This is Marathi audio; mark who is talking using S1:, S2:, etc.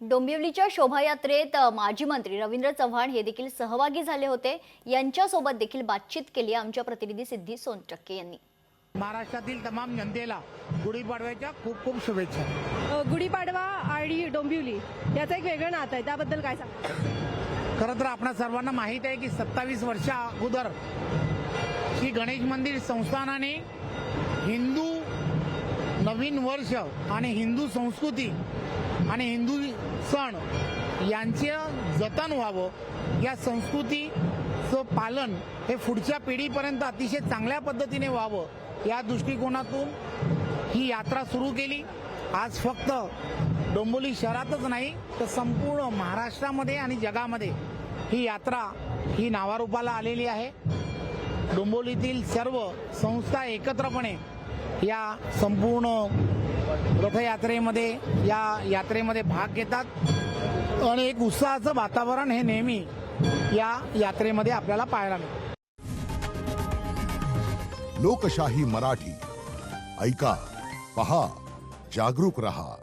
S1: डोंबिवलीच्या शोभायात्रेत माजी मंत्री रवींद्र चव्हाण हे देखील सहभागी झाले होते। यांच्यासोबत देखील बातचीत केली आमच्या प्रतिनिधी सिद्धी सोनटक्के यांनी।
S2: महाराष्ट्रातील तमाम जनतेला गुढीपाडव्याच्या खूप खूप शुभेच्छा।
S3: गुढीपाडवा आणि डोंबिवली याचं एक वेगळं नातं आहे, त्याबद्दल काय सांगा?
S2: खरं तर आपणा सर्वांना माहीत आहे की 27 वर्षा अगोदर श्री गणेश मंदिर संस्थानाने हिंदू नवीन वर्ष आणि हिंदू संस्कृती आणि हिंदू सण यांचे जतन व्हावं, या संस्कृतीचं पालन हे पुढच्या पिढीपर्यंत अतिशय चांगल्या पद्धतीने व्हावं या दृष्टिकोनातून ही यात्रा सुरू केली। आज फक्त डोंबिवली शहरातच नाही तर संपूर्ण महाराष्ट्रामध्ये आणि जगामध्ये ही यात्रा ही नावारूपाला आलेली आहे। डोंबिवलीतील सर्व संस्था एकत्रपणे या संपूर्ण रथयात्रेमध्ये या यात्रेमध्ये भाग घेतात आणि एक उत्साहाचं वातावरण हे नेहमी या यात्रेमध्ये आपल्याला पाहायला मिळतं।
S4: लोकशाही मराठी ऐका, पहा, जागरूक रहा।